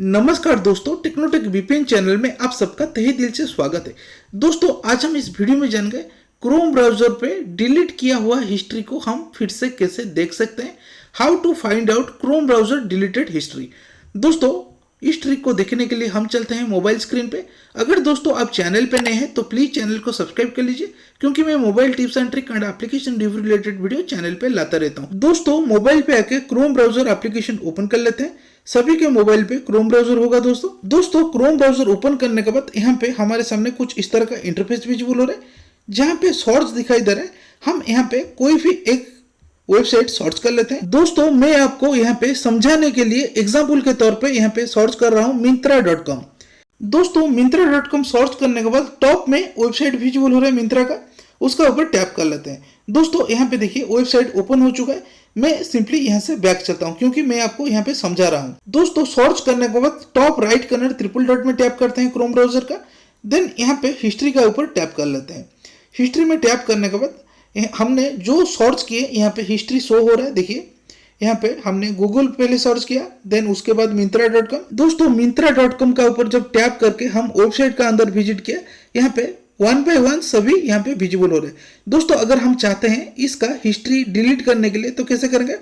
नमस्कार दोस्तों, Technotech VPN channel में आप सबका तहे दिल से स्वागत है। दोस्तों आज हम इस वीडियो में जानेंगे क्रोम ब्राउजर पे डिलीट किया हुआ हिस्ट्री को हम फिर से कैसे देख सकते हैं। How to find out Chrome browser deleted history. दोस्तों इस ट्रिक को देखने के लिए हम चलते हैं मोबाइल स्क्रीन पे। अगर दोस्तों आप चैनल पे नए हैं तो प्लीज चैनल को सब्सक्राइब कर लीजिए, क्योंकि मैं mobile tips and trick and application review related video channel पे लाता रहता हूँ। दोस्तों मोबाइल पे आके क्रोम ब्राउजर एप्लीकेशन ओपन कर लेते हैं। सभी के मोबाइल पे क्रोम ब्राउजर होगा। दोस्तों क्रोम ब्राउजर ओपन करने के बाद यहाँ पे हमारे सामने कुछ इस तरह का इंटरफेस विजिबल हो रहा है, जहाँ पे शॉर्ट्स दिखाई दे रहे हैं। हम यहाँ पे कोई भी एक वेबसाइट सर्च कर लेते हैं। दोस्तों मैं आपको यहाँ पे समझाने के लिए एग्जाम्पल के तौर पे यहाँ पे सर्च कर रहा हूँ myntra.com। दोस्तों myntra.com सर्च करने के बाद टॉप में वेबसाइट विजिबल हो रहा है मिंत्रा का, उसका ऊपर टैप कर लेते हैं। दोस्तों यहाँ पे देखिए वेबसाइट ओपन हो चुका है। मैं सिंपली यहाँ से बैक चलता हूँ, क्योंकि मैं आपको यहाँ पे समझा रहा हूँ। दोस्तों सर्च करने के बाद top right corner triple dot में टैप करते हैं क्रोम ब्राउजर का। देन यहाँ पे हिस्ट्री का ऊपर टैप कर लेते हैं। हिस्ट्री में टैप करने के बाद हमने जो सर्च किए यहाँ पे हिस्ट्री शो हो रहा है। देखिए यहाँ पे हमने गूगल पहले सर्च किया, देन उसके बाद myntra.com। दोस्तों myntra.com का ऊपर जब टैप करके हम वेबसाइट का अंदर विजिट किया, यहाँ पे वन बाय वन सभी यहाँ पे विजिबल हो रहे हैं। दोस्तों अगर हम चाहते हैं इसका हिस्ट्री डिलीट करने के लिए तो कैसे करेंगे?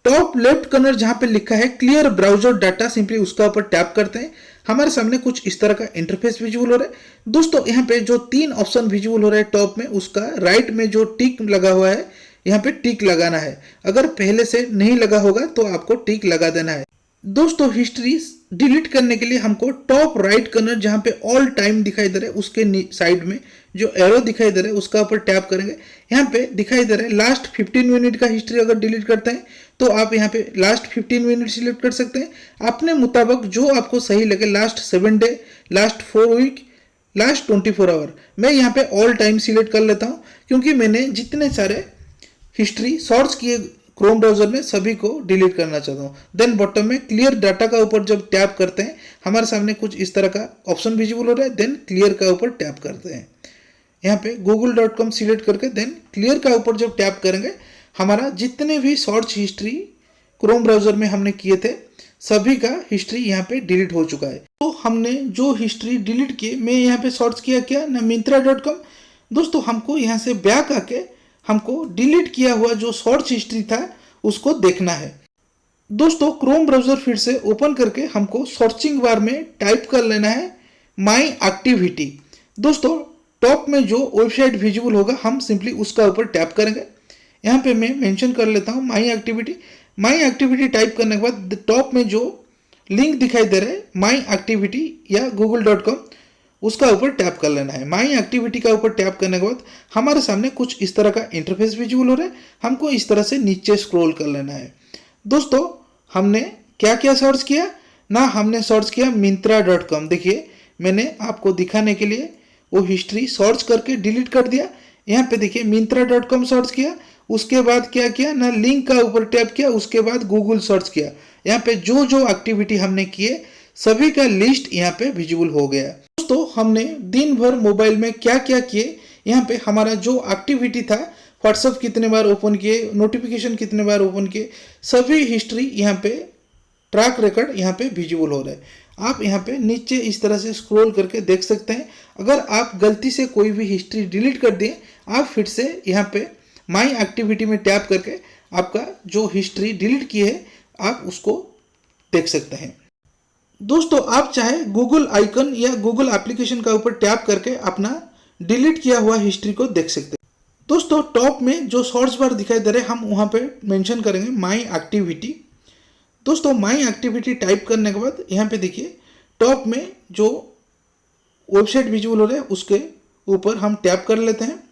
टॉप लेफ्ट कॉर्नर जहाँ पे लिखा है क्लियर ब्राउजर डाटा, सिंपली उसका ऊपर टैप करते हैं। हमारे सामने कुछ इस तरह का इंटरफेस विजिबल हो रहा है। दोस्तों यहाँ पे जो तीन ऑप्शन विजिबल हो रहा है टॉप में, उसका राइट में जो टिक लगा हुआ है यहाँ पे टिक लगाना है। अगर पहले से नहीं लगा होगा तो आपको टिक लगा देना है। दोस्तों हिस्ट्री डिलीट करने के लिए हमको टॉप राइट कॉर्नर जहाँ पे ऑल टाइम दिखाई दे रहा है, उसके साइड में जो एरो दिखाई दे रहा है उसका ऊपर टैप करेंगे। यहाँ पे दिखाई दे रहा है लास्ट 15 मिनट का हिस्ट्री अगर डिलीट करते हैं तो आप यहाँ पे लास्ट 15 मिनट सिलेक्ट कर सकते हैं अपने मुताबिक जो आपको सही लगे। Last 7 day, last 4 week, last 24 hour. मैं यहाँ पे ऑल टाइम सिलेक्ट कर लेता हूँ, क्योंकि मैंने जितने सारे हिस्ट्री सर्च किए क्रोम ब्राउजर में सभी को डिलीट करना चाहता हूँ। देन बॉटम में क्लियर डाटा का ऊपर जब टैप करते हैं हमारे सामने कुछ इस तरह का ऑप्शन विजिबल हो रहा है। देन क्लियर का ऊपर टैप करते हैं। यहाँ पे google.com सिलेक्ट करके देन क्लियर का ऊपर जब टैप करेंगे हमारा जितने भी सर्च हिस्ट्री क्रोम ब्राउजर में हमने किए थे सभी का हिस्ट्री यहाँ पे डिलीट हो चुका है। तो हमने जो हिस्ट्री डिलीट किए, मैं यहाँ पे सर्च किया क्या ना myntra.com। दोस्तों हमको यहाँ से बैक आके हमको डिलीट किया हुआ जो सर्च हिस्ट्री था उसको देखना है। दोस्तों क्रोम ब्राउजर फिर से ओपन करके हमको सर्चिंग बार में टाइप कर लेना है माई एक्टिविटी। दोस्तों टॉप में जो वेबसाइट विजिबल होगा हम सिंपली उसका ऊपर टैप करेंगे। यहाँ पे मैं मेंशन कर लेता हूँ my activity. My activity type करने के बाद टॉप में जो लिंक दिखाई दे रहा है माई एक्टिविटी या google.com, उसका ऊपर टैप कर लेना है। माई एक्टिविटी का ऊपर टैप करने के बाद हमारे सामने कुछ इस तरह का इंटरफेस विजिबल हो रहा है। हमको इस तरह से नीचे स्क्रॉल कर लेना है। दोस्तों हमने क्या क्या सर्च किया ना, हमने सर्च किया myntra.com। देखिए मैंने आपको दिखाने के लिए वो हिस्ट्री सर्च करके डिलीट कर दिया। यहाँ पे देखिए myntra.com सर्च किया, उसके बाद क्या किया ना लिंक का ऊपर टैप किया, उसके बाद गूगल सर्च किया। यहाँ पे जो जो एक्टिविटी हमने किए सभी का लिस्ट यहाँ पे विजिबल हो गया। दोस्तों हमने दिन भर मोबाइल में क्या क्या किए, यहाँ पे हमारा जो एक्टिविटी था, व्हाट्सएप कितने बार ओपन किए, नोटिफिकेशन कितने बार ओपन किए, सभी हिस्ट्री यहाँ पे ट्रैक रिकॉर्ड यहाँ पे विजिबल हो रहा है। आप यहाँ पे नीचे इस तरह से स्क्रॉल करके देख सकते हैं। अगर आप गलती से कोई भी हिस्ट्री डिलीट कर दिए, आप फिर से यहाँ पे माई एक्टिविटी में टैप करके आपका जो हिस्ट्री डिलीट की है आप उसको देख सकते हैं। दोस्तों आप चाहे गूगल आइकन या गूगल एप्लीकेशन का ऊपर टैप करके अपना डिलीट किया हुआ हिस्ट्री को देख सकते हैं। दोस्तों टॉप में जो सर्च बार दिखाई दे रहे हैं हम वहाँ पे मेंशन करेंगे माई एक्टिविटी। दोस्तों माई एक्टिविटी टाइप करने के बाद यहाँ पे देखिए टॉप में जो वेबसाइट विजिबल हो रहा है उसके ऊपर हम टैप कर लेते हैं।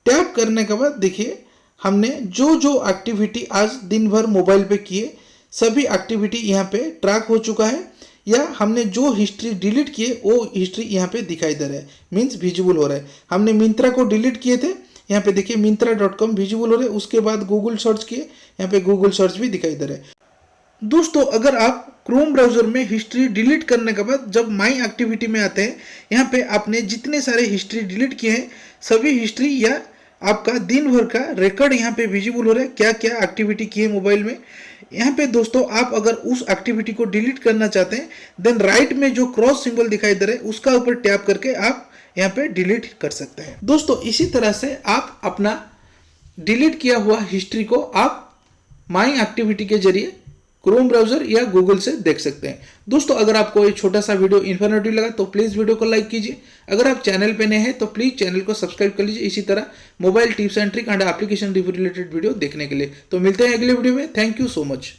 टैप करने के बाद देखिए हमने जो जो एक्टिविटी आज दिन भर मोबाइल पे किए सभी एक्टिविटी यहाँ पे ट्रैक हो चुका है, या हमने जो हिस्ट्री डिलीट किए वो हिस्ट्री यहाँ पे दिखाई दे रहा है, मीन्स विजिबल हो रहा है। हमने मिंत्रा को डिलीट किए थे, यहाँ पे देखिए myntra.com विजिबल हो रहा है। उसके बाद गूगल सर्च किए, यहाँ पे गूगल सर्च भी दिखाई दे रहा है। दोस्तों अगर आप क्रोम ब्राउजर में हिस्ट्री डिलीट करने के बाद जब माई एक्टिविटी में आते हैं, यहाँ पे आपने जितने सारे हिस्ट्री डिलीट किए हैं सभी हिस्ट्री या आपका दिन भर का रिकॉर्ड यहाँ पे विजिबल हो रहा है, क्या क्या एक्टिविटी की है मोबाइल में। यहाँ पे दोस्तों आप अगर उस एक्टिविटी को डिलीट करना चाहते हैं देन राइट में जो क्रॉस सिंबल दिखाई दे रहा है उसका ऊपर टैप करके आप यहाँ पे डिलीट कर सकते हैं। दोस्तों इसी तरह से आप अपना डिलीट किया हुआ हिस्ट्री को आप माई एक्टिविटी के जरिए क्रोम ब्राउजर या गूगल से देख सकते हैं। दोस्तों अगर आपको ये छोटा सा वीडियो इन्फॉर्मेटिव लगा तो प्लीज़ वीडियो को लाइक कीजिए। अगर आप चैनल पे नए हैं तो प्लीज़ चैनल को सब्सक्राइब कर लीजिए इसी तरह mobile tips and trick and application review related video देखने के लिए। तो मिलते हैं अगले वीडियो में। Thank you so much.